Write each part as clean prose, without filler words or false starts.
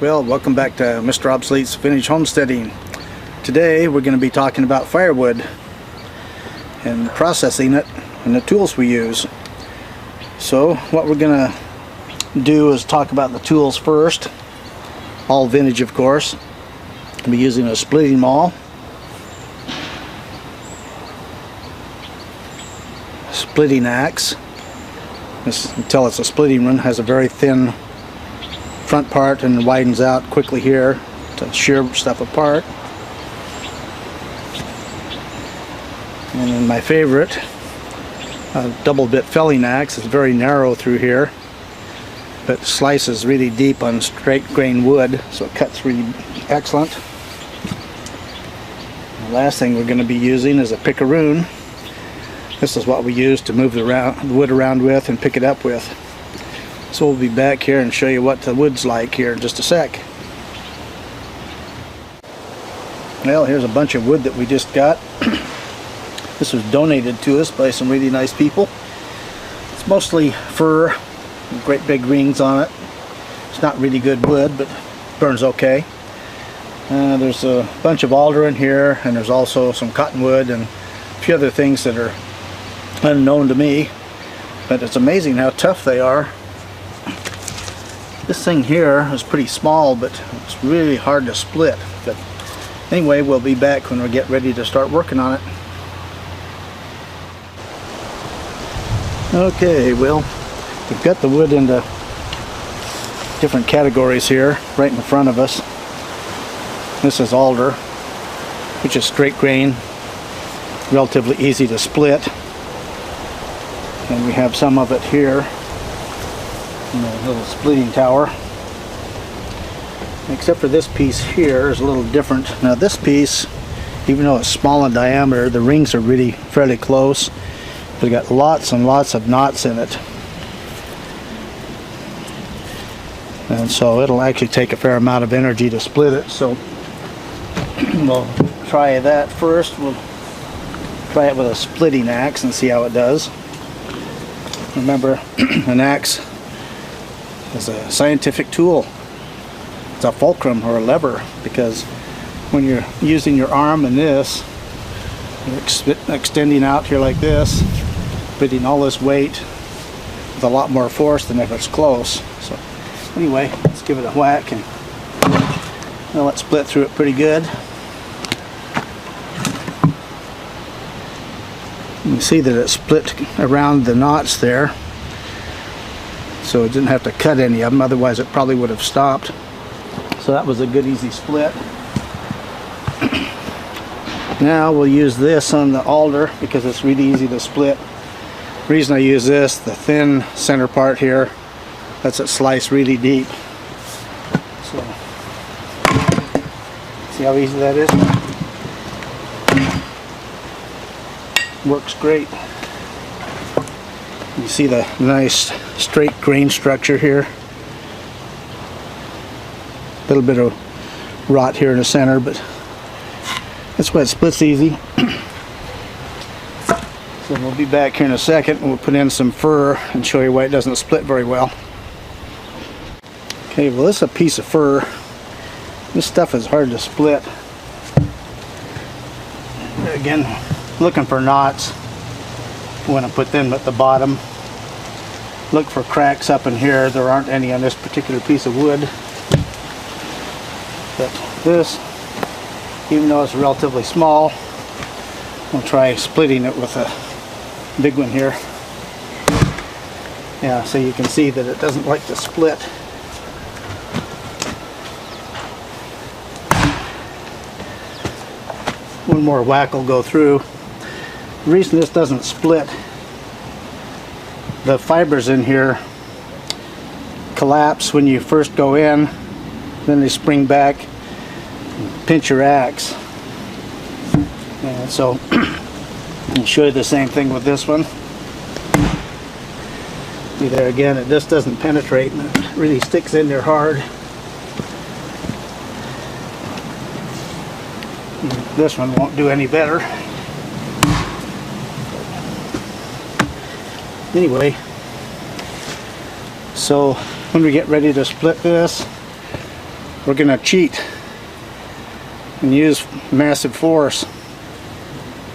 Well, welcome back to Mr. Obsolete's Vintage Homesteading. Today we're going to be talking about firewood and processing it and the tools we use. So what we're going to do is talk about the tools first. All vintage, of course. I'll be using a splitting maul, splitting axe. This, you can tell it's a splitting one, has a very thin front part and widens out quickly here to shear stuff apart. And then my favorite, double bit felling axe, is very narrow through here, but slices really deep on straight grain wood, so it cuts really excellent. The last thing we're going to be using is a Picaroon. This is what we use to move the wood around with and pick it up with. So we'll be back here and show you what the wood's like here in just a sec. Well, here's a bunch of wood that we just got. This was donated to us by some really nice people. It's mostly fir, with great big rings on it. It's not really good wood, but burns okay. There's a bunch of alder in here, and there's also some cottonwood and a few other things that are unknown to me, but it's amazing how tough they are. This thing here is pretty small, but it's really hard to split. But anyway, we'll be back when we get ready to start working on it. Okay, well, we've got the wood into different categories here right in front of us. This is alder, which is straight grain, relatively easy to split. And we have some of it here in a little splitting tower. Except for this piece here is a little different. Now this piece, even though it's small in diameter, the rings are really fairly close. We've got lots and lots of knots in it. And so it'll actually take a fair amount of energy to split it. So we'll try that first. We'll try it with a splitting axe and see how it does. Remember, an axe is a scientific tool. It's a fulcrum or a lever, because when you're using your arm in this, you're extending out here like this, putting all this weight with a lot more force than if it's close. So anyway, let's give it a whack, and well, it split through it pretty good. You can see that it split around the knots there, so it didn't have to cut any of them, otherwise it probably would have stopped. So that was a good easy split. Now we'll use this on the alder because it's really easy to split. The reason I use this, the thin center part here, lets it slice really deep. So see how easy that is? Works great. You see the nice straight grain structure here. A little bit of rot here in the center, but that's why it splits easy. So we'll be back here in a second and we'll put in some fir and show you why it doesn't split very well. Okay, well, this is a piece of fir. This stuff is hard to split. Again, looking for knots. You want to put them at the bottom. Look for cracks up in here. There aren't any on this particular piece of wood. But this, even though it's relatively small, we'll try splitting it with a big one here. Yeah, so you can see that it doesn't like to split. One more whack will go through. The reason this doesn't split, the fibers in here collapse when you first go in, then they spring back and pinch your axe. And so I'll show you the same thing with this one. See there again, it just doesn't penetrate and it really sticks in there hard. This one won't do any better. Anyway, so when we get ready to split this, we're gonna cheat and use massive force.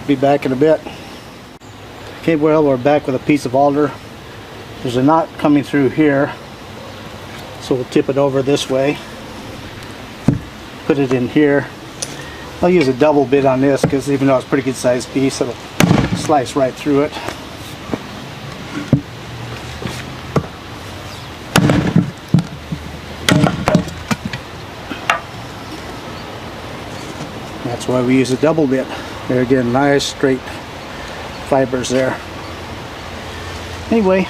Be back in a bit. Okay, well, we're back with a piece of alder. There's a knot coming through here, so we'll tip it over this way, put it in here. I'll use a double bit on this because even though it's a pretty good sized piece, it'll slice right through it. That's why we use a double bit. There again, nice straight fibers there. Anyway,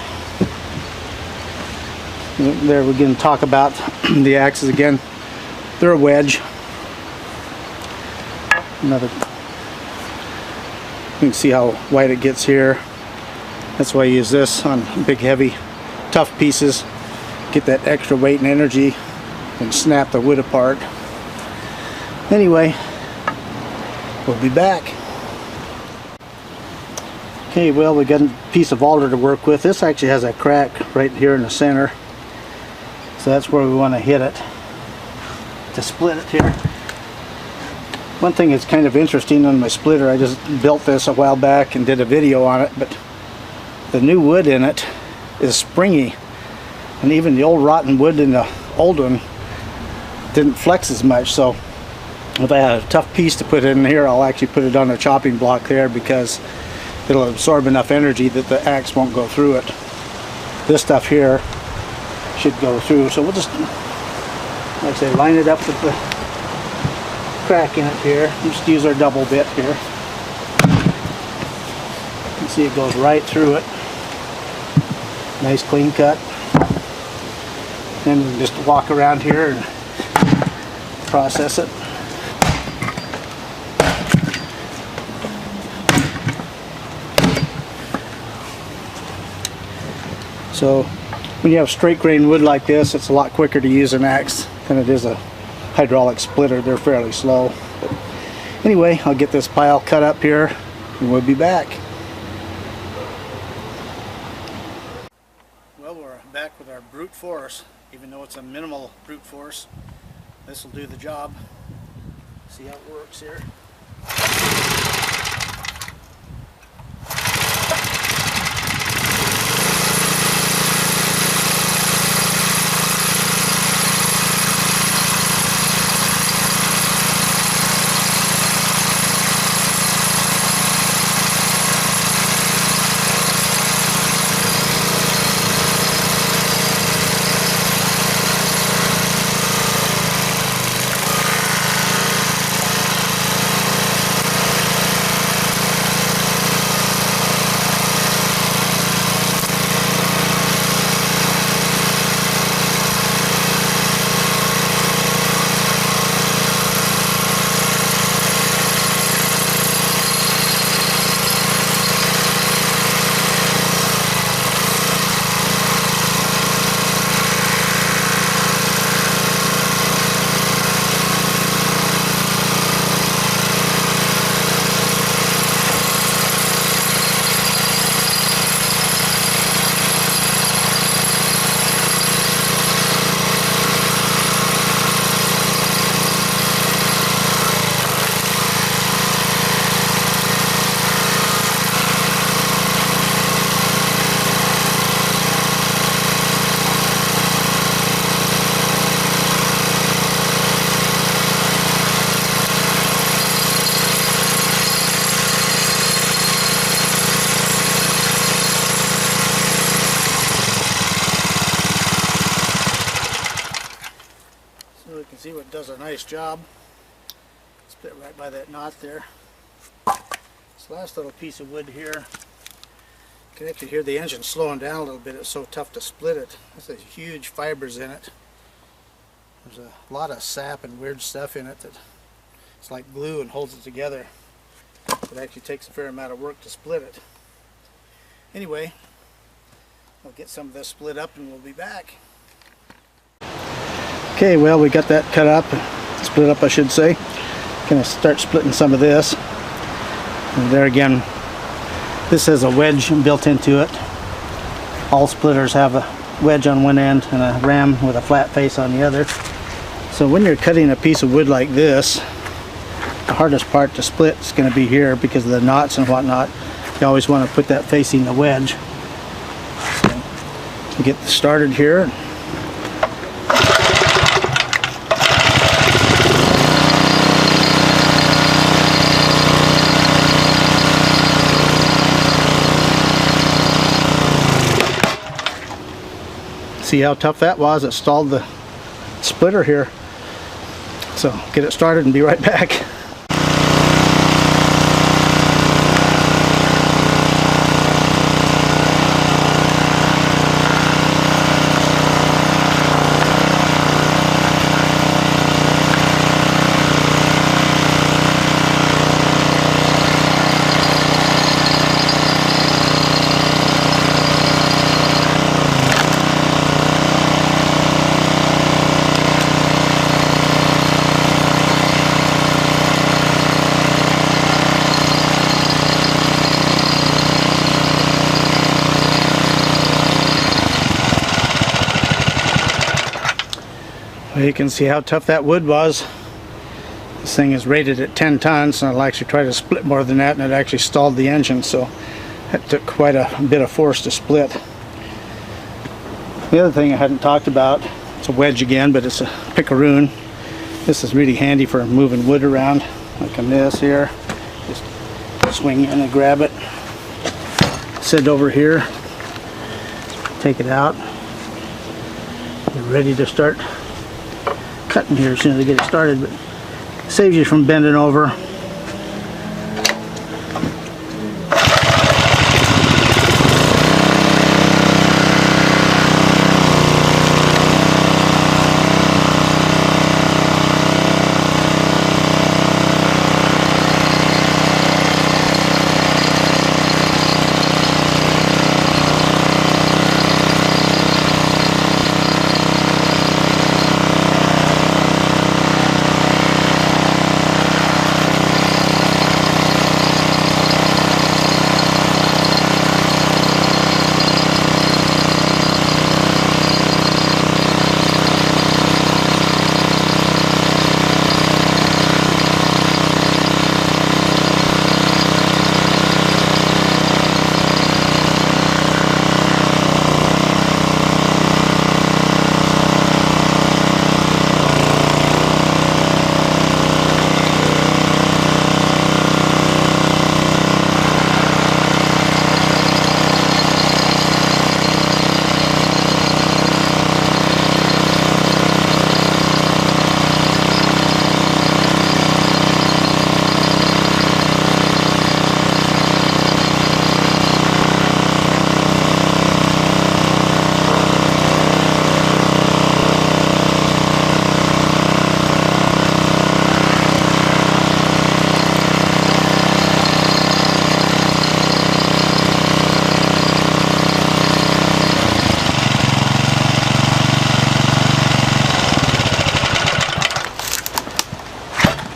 there we're going to talk about the axes again. They're a wedge. Another. You can see how white it gets here. That's why I use this on big, heavy, tough pieces. Get that extra weight and energy and snap the wood apart. Anyway, we'll be back. Okay, well, we got a piece of alder to work with. This actually has a crack right here in the center, so that's where we want to hit it to split it here. One thing that's kind of interesting on my splitter, I just built this a while back and did a video on it, but the new wood in it is springy, and even the old rotten wood in the old one didn't flex as much. So if I had a tough piece to put in here, I'll actually put it on a chopping block there, because it'll absorb enough energy that the axe won't go through it. This stuff here should go through, so we'll just, like I say, line it up with the crack in it here. Just use our double bit here. You can see it goes right through it. Nice clean cut. Then we can just walk around here and process it. So when you have straight grain wood like this, it's a lot quicker to use an axe than it is a hydraulic splitter. They're fairly slow. But anyway, I'll get this pile cut up here and we'll be back. Well, we're back with our brute force. Even though it's a minimal brute force, this will do the job. See how it works here. See what does a nice job. Split right by that knot there. This last little piece of wood here, you can actually hear the engine slowing down a little bit. It's so tough to split it. There's huge fibers in it. There's a lot of sap and weird stuff in it that it's like glue and holds it together. It actually takes a fair amount of work to split it. Anyway, I'll get some of this split up and we'll be back. Okay, well, we got that cut up, split up I should say. Gonna start splitting some of this. And there again, this has a wedge built into it. All splitters have a wedge on one end and a ram with a flat face on the other. So when you're cutting a piece of wood like this, the hardest part to split is going to be here because of the knots and whatnot. You always want to put that facing the wedge. So get started here. See how tough that was? It stalled the splitter here. So get it started and be right back. Well, you can see how tough that wood was. This thing is rated at 10 tons, and I'll actually try to split more than that, and it actually stalled the engine, so it took quite a bit of force to split. The other thing I hadn't talked about, it's a wedge again, but it's a Picaroon. This is really handy for moving wood around, like on this here. Just swing in and grab it. Sit over here, take it out. You're ready to start cutting here as soon as I get it started, but it saves you from bending over.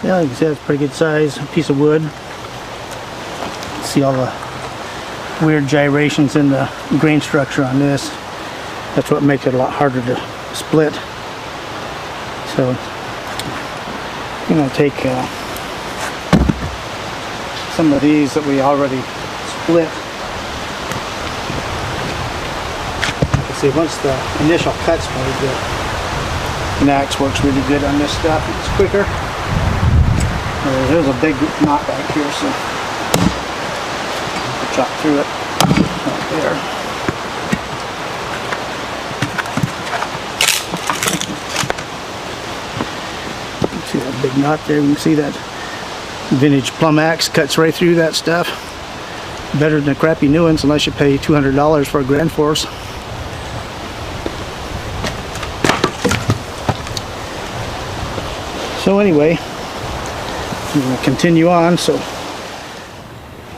Yeah, like I said, it's a pretty good size piece of wood. See all the weird gyrations in the grain structure on this. That's what makes it a lot harder to split. So I'm going to take some of these that we already split. You see, once the initial cut's made, the axe works really good on this stuff. It's quicker. There's a big knot back here, so I'll chop through it right there. See that big knot there? You can see that vintage plumb axe cuts right through that stuff. Better than crappy new ones, unless you pay $200 for a Grand Force. So anyway, I'm going to continue on. So,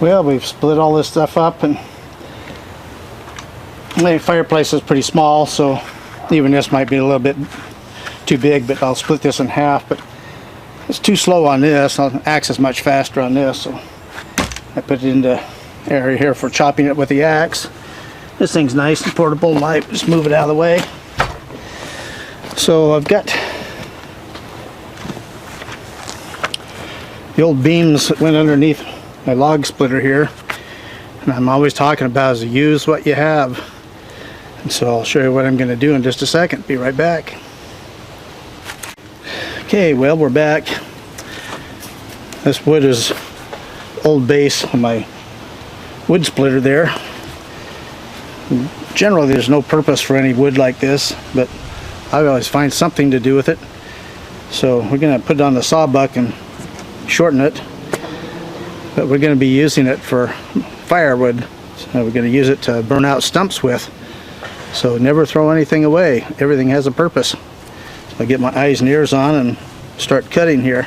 well, we've split all this stuff up, and the fireplace is pretty small, so even this might be a little bit too big, but I'll split this in half. But it's too slow on this. The axe is much faster on this, so I put it into area here for chopping it with the axe. This thing's nice and portable, and light. Just move it out of the way. So I've got the old beams that went underneath my log splitter here, and I'm always talking about is use what you have. And so I'll show you what I'm going to do in just a second. Be right back. Okay, well, we're back. This wood is old base on my wood splitter there. Generally there's no purpose for any wood like this, but I always find something to do with it. So we're going to put it on the sawbuck and shorten it, but we're going to be using it for firewood. So we're going to use it to burn out stumps with. So never throw anything away. Everything has a purpose. So I get my eyes and ears on and start cutting here.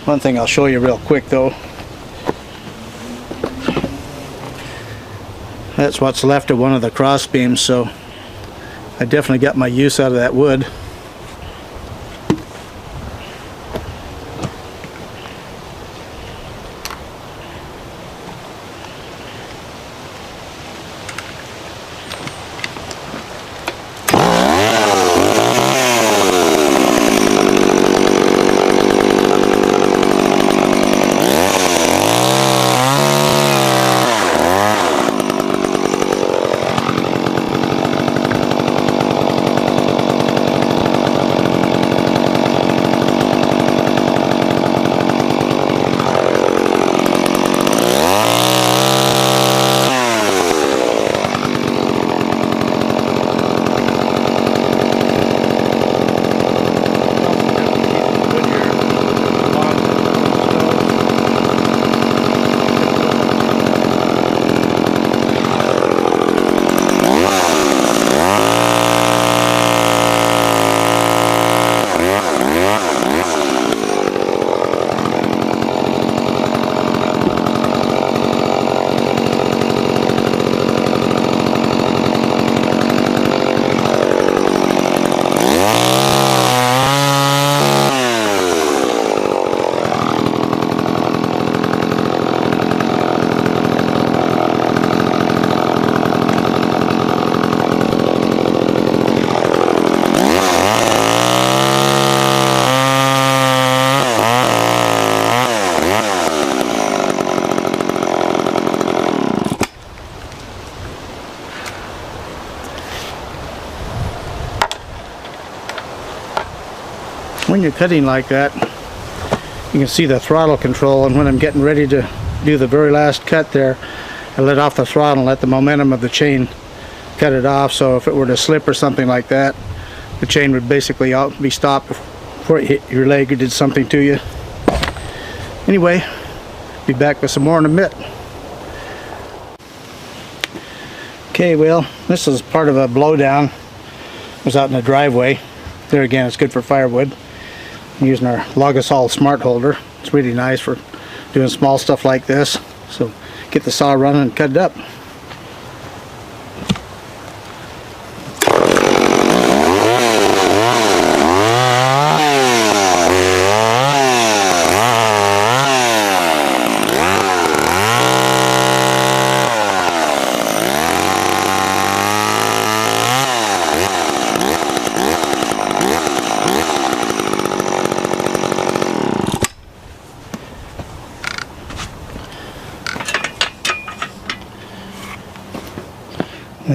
One thing I'll show you real quick though. That's what's left of one of the cross beams, so I definitely got my use out of that wood. When you're cutting like that, you can see the throttle control, and when I'm getting ready to do the very last cut there, I let off the throttle and let the momentum of the chain cut it off, so if it were to slip or something like that, the chain would basically be stopped before it hit your leg or did something to you. Anyway, be back with some more in a bit. Okay, well, this is part of a blowdown. It was out in the driveway. There again, it's good for firewood. I'm using our Logosol Smart Holder. It's really nice for doing small stuff like this. So get the saw running and cut it up.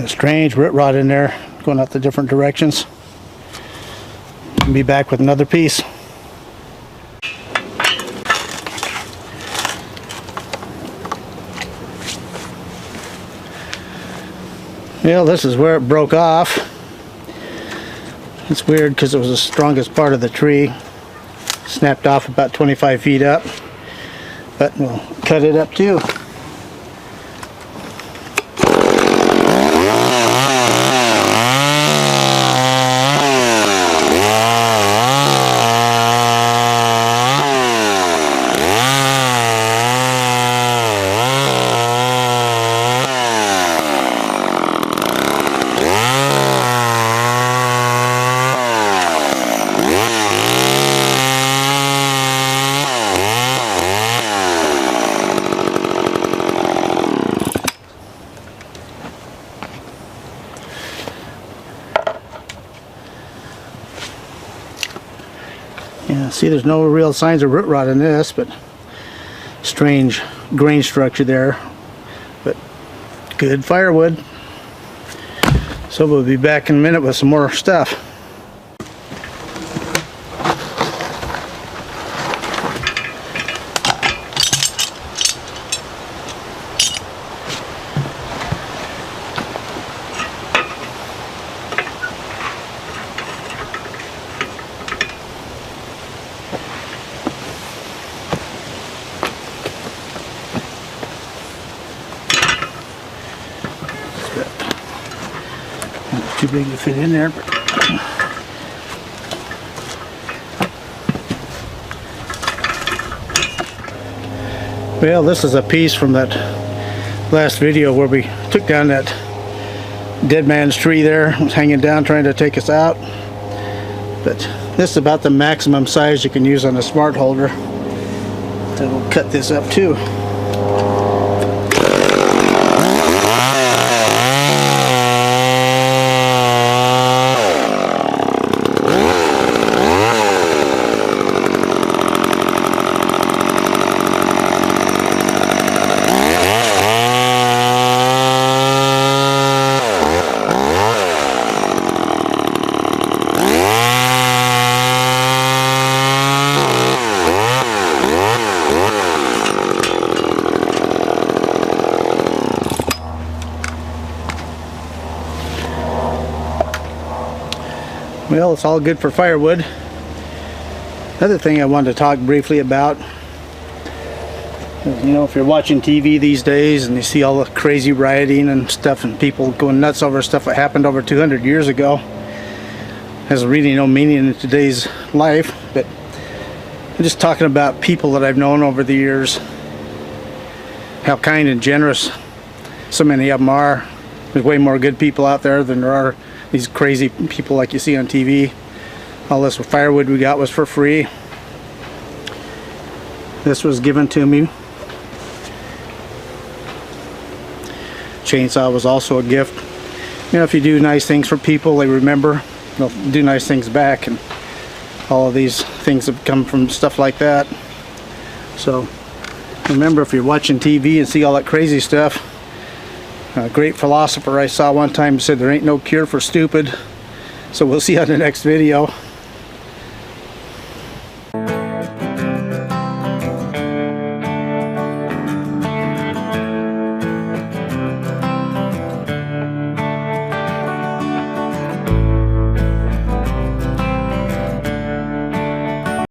Strange root rot in there going out the different directions. I'll be back with another piece. Well, this is where it broke off. It's weird because it was the strongest part of the tree. Snapped off about 25 feet up, but we'll cut it up too. Yeah, see, there's no real signs of root rot in this, but strange grain structure there. But good firewood. So we'll be back in a minute with some more stuff. Too big to fit in there, but well, this is a piece from that last video where we took down that dead man's tree there. It was hanging down trying to take us out, but this is about the maximum size you can use on a smart holder. Then we'll cut this up too. Well, it's all good for firewood. Another thing I wanted to talk briefly about, you know, if you're watching TV these days and you see all the crazy rioting and stuff and people going nuts over stuff that happened over 200 years ago, has really no meaning in today's life. But I'm just talking about people that I've known over the years, how kind and generous so many of them are. There's way more good people out there than there are these crazy people like you see on TV. All this firewood we got was for free. This was given to me. Chainsaw was also a gift. You know, if you do nice things for people, they remember. They'll do nice things back, and all of these things have come from stuff like that. So remember, if you're watching TV and see all that crazy stuff, a great philosopher I saw one time said there ain't no cure for stupid. So we'll see you on the next video.